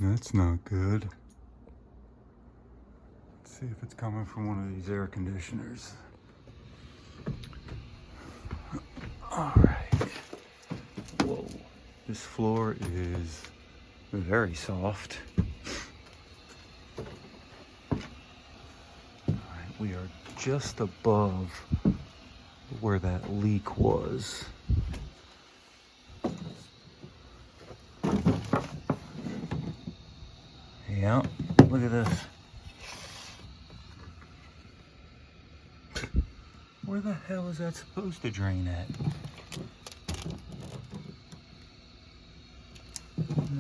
That's not good. Let's see if it's coming from one of these air conditioners. All right. Whoa. This floor is very soft. All right, we are just above where that leak was. Yeah, look at this. Where the hell is that supposed to drain at?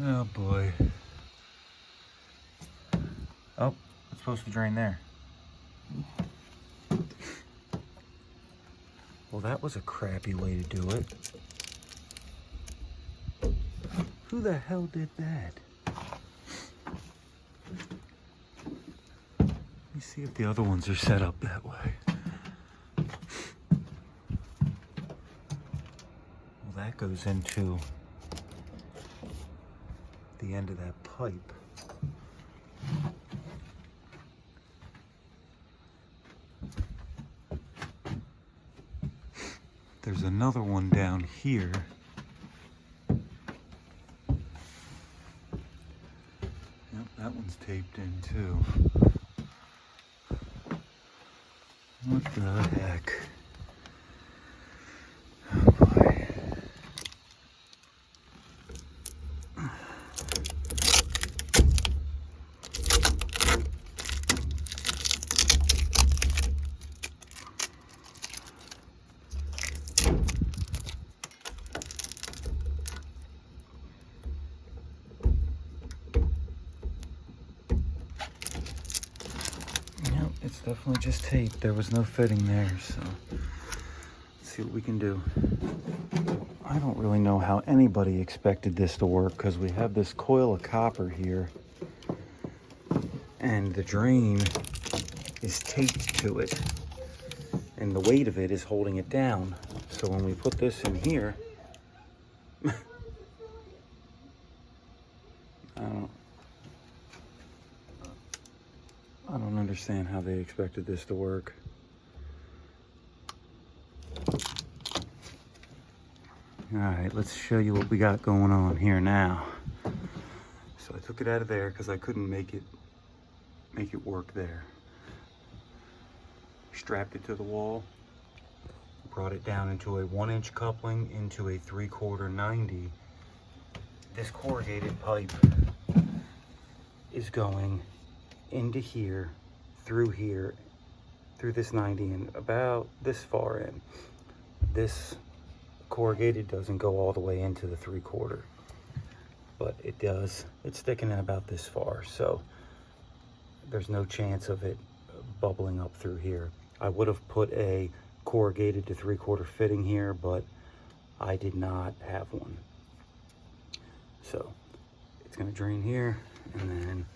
Oh boy. Oh, it's supposed to drain there. Well, that was a crappy way to do it. Who the hell did that? Let me see if the other ones are set up that way. Well, that goes into the end of that pipe. There's another one down here. Yep, that one's taped in too. What the heck? Oh boy. It's definitely just tape. There was no fitting there, so let's see what we can do. I don't really know how anybody expected this to work because we have this coil of copper here and the drain is taped to it and the weight of it is holding it down. So when we put this in here, I don't understand how they expected this to work. All right, let's show you what we got going on here now. So I took it out of there because I couldn't make it work there. Strapped it to the wall, brought it down into a 1-inch coupling into a 3/4 90. This corrugated pipe is going into here, through this 90 and about this far in. This corrugated doesn't go all the way into the 3/4, but it does. It's sticking in about this far, so there's no chance of it bubbling up through here. I would have put a corrugated to 3/4 fitting here, but I did not have one. So it's gonna drain here, and then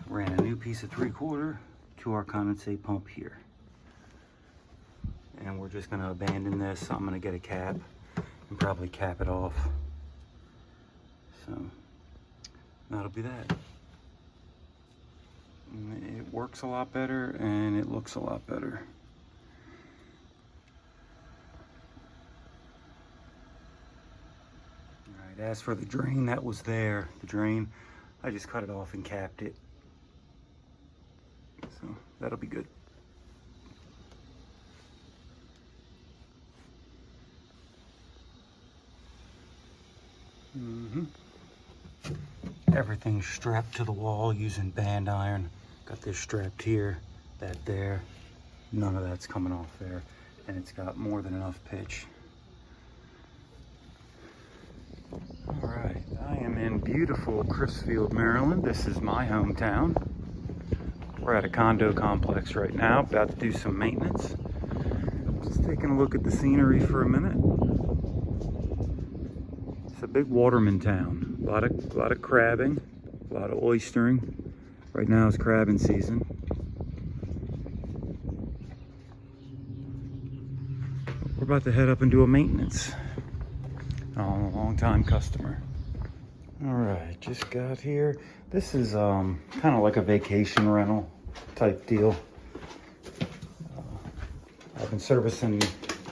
ran a new piece of 3/4 to our condensate pump here. And we're just gonna abandon this. I'm gonna get a cap and probably cap it off. So that'll be that. And it works a lot better and it looks a lot better. All right, as for the drain that was there, the drain, I just cut it off and capped it. So that'll be good. Everything's strapped to the wall using band iron. Got this strapped here, that there. None of that's coming off there. And it's got more than enough pitch. All right, I am in beautiful Crisfield, Maryland. This is my hometown. We're at a condo complex right now, about to do some maintenance. Just taking a look at the scenery for a minute. It's a big waterman town. A lot of crabbing, a lot of oystering. Right now is crabbing season. We're about to head up and do a maintenance. I'm a long-time customer. All right, just got here. This is kind of like a vacation rental type deal. I've been servicing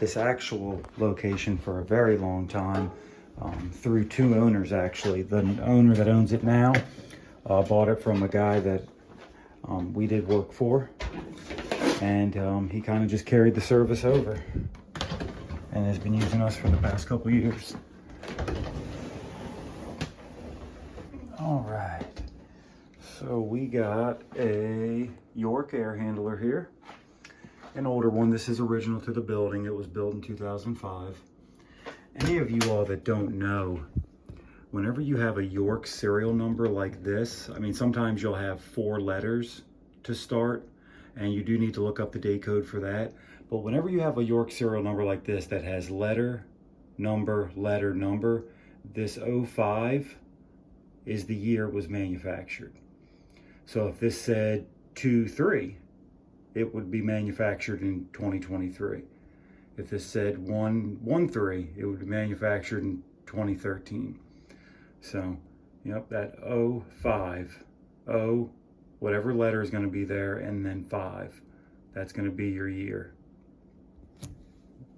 this actual location for a very long time, through two owners actually. The owner that owns it now bought it from a guy that we did work for, and he kind of just carried the service over and has been using us for the past couple years. All right, so we got a York air handler here, an older one. This is original to the building. It was built in 2005. Any of you all that don't know, whenever you have a York serial number like this, I mean, sometimes you'll have 4 letters to start, and you do need to look up the day code for that. But whenever you have a York serial number like this that has letter, number, this 05 is the year it was manufactured. So if this said 23, it would be manufactured in 2023. If this said 113, it would be manufactured in 2013. So, yep, that 05, whatever letter is going to be there, and then 5. That's going to be your year.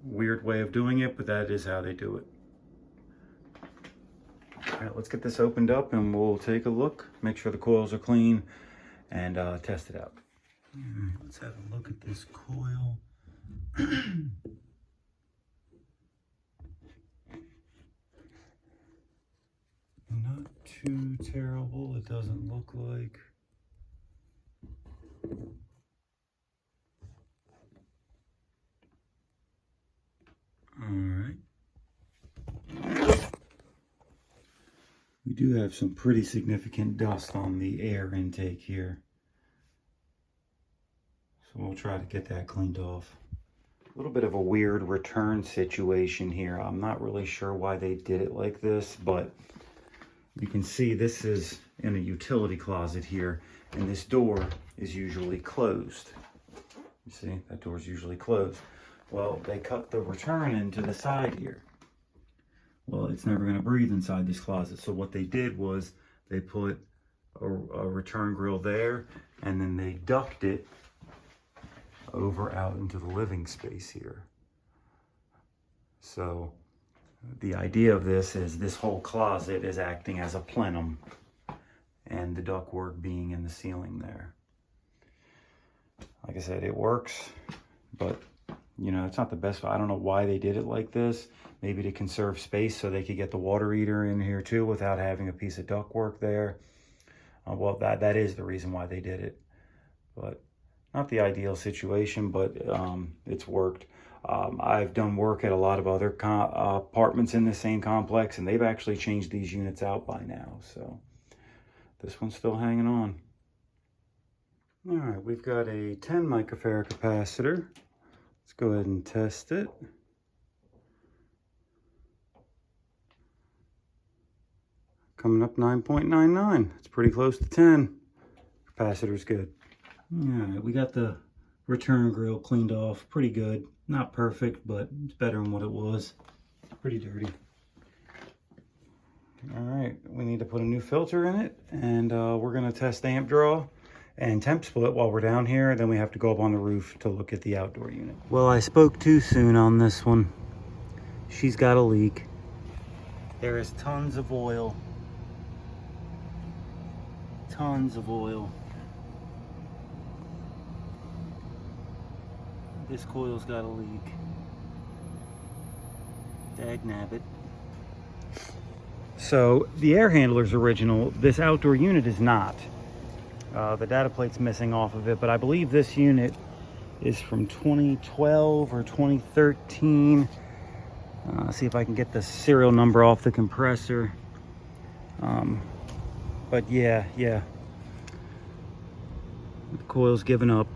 Weird way of doing it, but that is how they do it. All right, let's get this opened up and we'll take a look, make sure the coils are clean, and test it out. All right, let's have a look at this coil. Not too terrible, it doesn't look like. All right. We do have some pretty significant dust on the air intake here. So we'll try to get that cleaned off. A little bit of a weird return situation here. I'm not really sure why they did it like this, but you can see this is in a utility closet here, and this door is usually closed. You see, that door is usually closed. Well, they cut the return into the side here. Well, it's never going to breathe inside this closet. So what they did was they put a return grill there, and then they duct it over out into the living space here. So the idea of this is this whole closet is acting as a plenum, and the ductwork being in the ceiling there. Like I said, it works, but you know, it's not the best. I don't know why they did it like this. Maybe to conserve space so they could get the water heater in here too without having a piece of ductwork there. Well, that is the reason why they did it. But not the ideal situation, but it's worked. I've done work at a lot of other apartments in the same complex, and they've actually changed these units out by now. So this one's still hanging on. All right, we've got a 10 microfarad capacitor. Let's go ahead and test it. Coming up 9.99. It's pretty close to 10. Capacitor's good. All right, we got the return grill cleaned off pretty good. Not perfect, but it's better than what it was. Pretty dirty. All right, we need to put a new filter in it, and we're gonna test amp draw and temp split while we're down here. Then we have to go up on the roof to look at the outdoor unit. Well, I spoke too soon on this one. She's got a leak. There is tons of oil. Tons of oil. This coil's got a leak. Dagnabbit. So the air handler's original. This outdoor unit is not. The data plate's missing off of it, but I believe this unit is from 2012 or 2013. See if I can get the serial number off the compressor. But yeah. The coil's given up.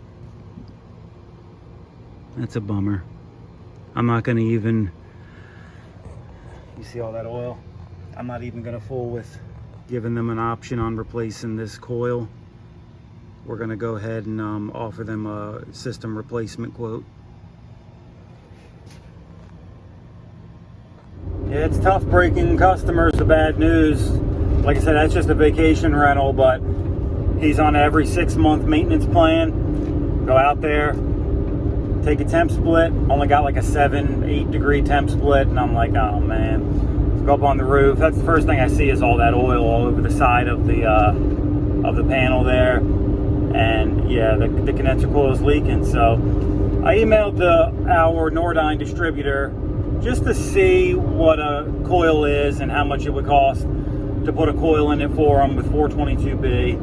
That's a bummer. I'm not gonna even, you see all that oil? I'm not even gonna fool with giving them an option on replacing this coil. We're gonna go ahead and offer them a system replacement quote. Yeah, it's tough breaking customers the bad news. like I said, that's just a vacation rental, but he's on every 6-month maintenance plan. Go out there, take a temp split. Only got like a 7-8 degree temp split, and I'm like, oh man. Go up on the roof. That's the first thing I see is all that oil all over the side of the panel there, and yeah, the condenser coil is leaking. So I emailed our Nordyne distributor just to see what a coil is and how much it would cost to put a coil in it for them with 422B.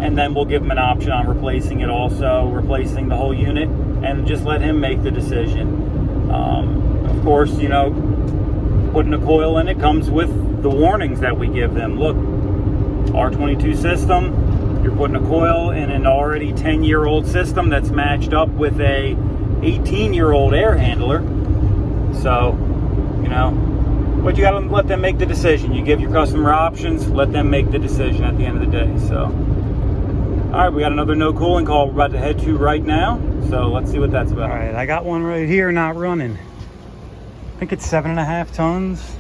And then we'll give him an option on replacing it also, replacing the whole unit, and just let him make the decision. Of course, you know, putting a coil in it comes with the warnings that we give them. Look, R22 system, you're putting a coil in an already 10-year-old system that's matched up with a 18-year-old air handler. So, you know, but you gotta let them make the decision. You give your customer options, let them make the decision at the end of the day. So, all right, we got another no cooling call we're about to head to right now. So let's see what that's about. All right, I got one right here not running. I think it's 7.5 tons.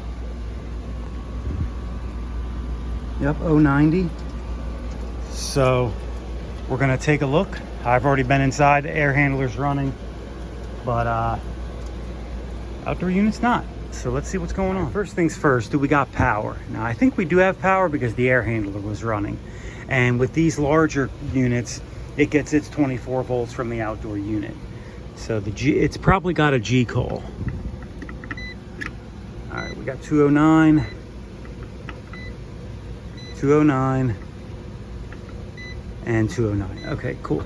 Yep, 090. So we're gonna take a look. I've already been inside, the air handler's running, but outdoor unit's not. So let's see what's going on. First things first, do we got power? Now I think we do have power because the air handler was running. And with these larger units, it gets its 24 volts from the outdoor unit. So it's probably got a G call. All right, we got 209, 209, and 209. Okay, cool.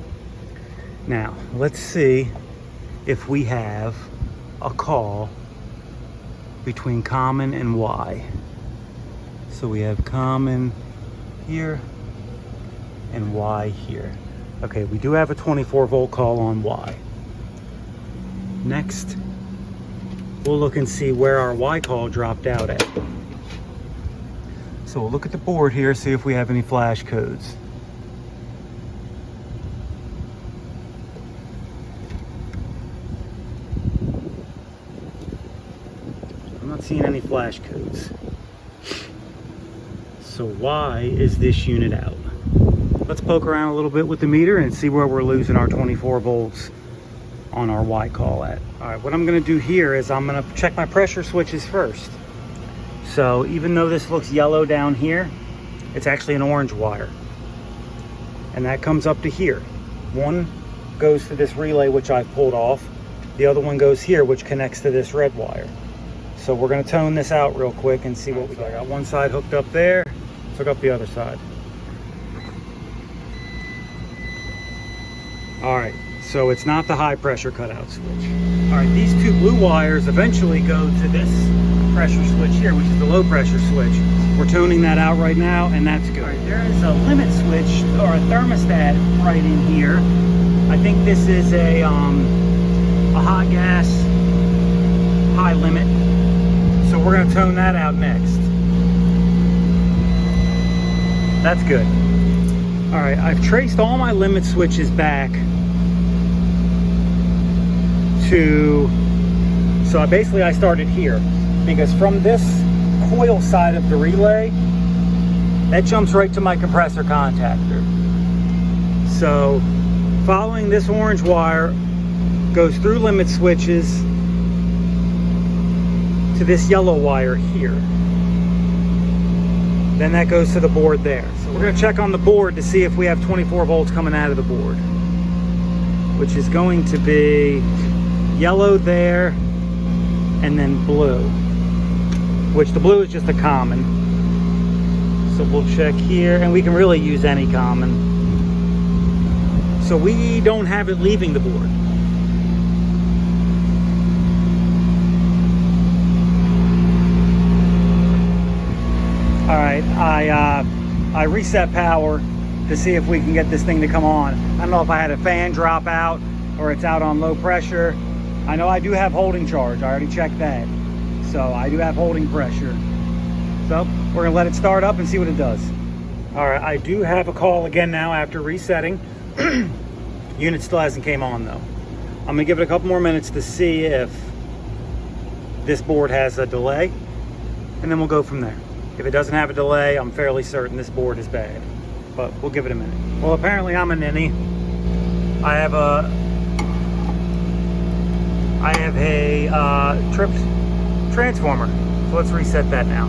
Now, let's see if we have a call between common and Y. So we have common here and Y here. Okay, we do have a 24 volt call on Y. Next, we'll look and see where our Y call dropped out at. So we'll look at the board here, see if we have any flash codes. I'm not seeing any flash codes. So why is this unit out? Let's poke around a little bit with the meter and see where we're losing our 24 volts on our Y call at. All right, what I'm gonna do here is I'm gonna check my pressure switches first. So even though this looks yellow down here, it's actually an orange wire. And that comes up to here. One goes to this relay, which I've pulled off. The other one goes here, which connects to this red wire. So we're gonna tone this out real quick and see what we got. I got one side hooked up there, let's hook up the other side. All right, so it's not the high pressure cutout switch. All right, these two blue wires eventually go to this pressure switch here, which is the low pressure switch. We're toning that out right now, and that's good. All right, there is a limit switch or a thermostat right in here. I think this is a hot gas high limit. So we're gonna tone that out next. That's good. All right, I've traced all my limit switches back to, so I started here, because from this coil side of the relay, that jumps right to my compressor contactor. So following this orange wire goes through limit switches to this yellow wire here. Then that goes to the board there. So we're gonna check on the board to see if we have 24 volts coming out of the board, which is going to be yellow there and then blue, which the blue is just a common. So we'll check here, and we can really use any common. So we don't have it leaving the board. All right, I reset power to see if we can get this thing to come on. I don't know if I had a fan drop out or it's out on low pressure. I know I do have holding charge. I already checked that. So I do have holding pressure. So we're gonna let it start up and see what it does. All right, I do have a call again now after resetting. Unit still hasn't came on though. I'm gonna give it a couple more minutes to see if this board has a delay, and then we'll go from there. If it doesn't have a delay, I'm fairly certain this board is bad, but we'll give it a minute. Well, apparently I'm a ninny. I have a tripped transformer, so let's reset that now.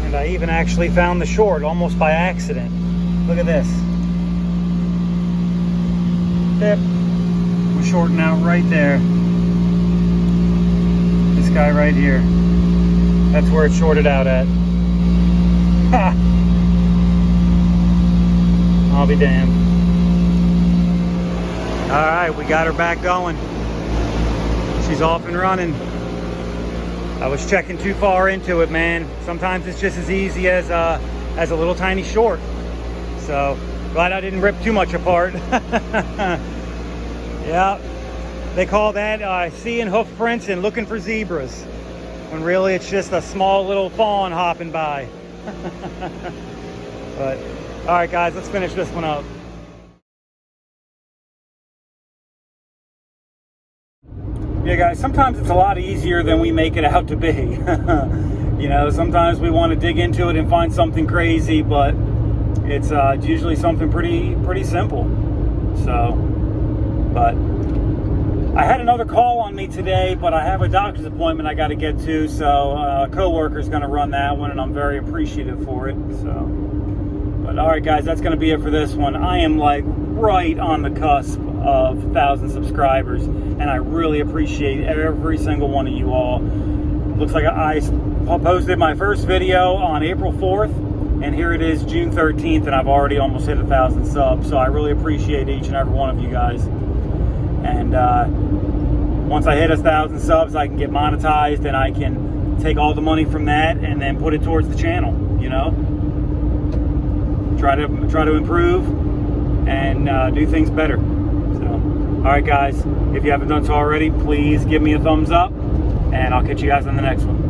And I even actually found the short almost by accident. Look at this. Yep. We're shorting out right there. This guy right here. That's where it shorted out at. Ha! I'll be damned. Alright, we got her back going. She's off and running. I was checking too far into it, man. Sometimes it's just as easy as a little tiny short. So, glad I didn't rip too much apart. Yeah, they call that seeing hoof prints and looking for zebras, when really it's just a small little fawn hopping by. But, all right, guys, let's finish this one up. Yeah, guys, sometimes it's a lot easier than we make it out to be. You know, sometimes we want to dig into it and find something crazy, but it's usually something pretty simple. So, but I had another call on me today, but I have a doctor's appointment I got to get to, so a coworker's going to run that one, and I'm very appreciative for it. So, but all right, guys, that's going to be it for this one. I am like right on the cusp of 1,000 subscribers, and I really appreciate every single one of you all. Looks like I posted my first video on April 4th, and here it is June 13th, and I've already almost hit 1,000 subs, so I really appreciate each and every one of you guys. And once I hit 1,000 subs, I can get monetized, and I can take all the money from that and then put it towards the channel, you know? Try to improve and do things better. So, all right, guys, if you haven't done so already, please give me a thumbs up, and I'll catch you guys on the next one.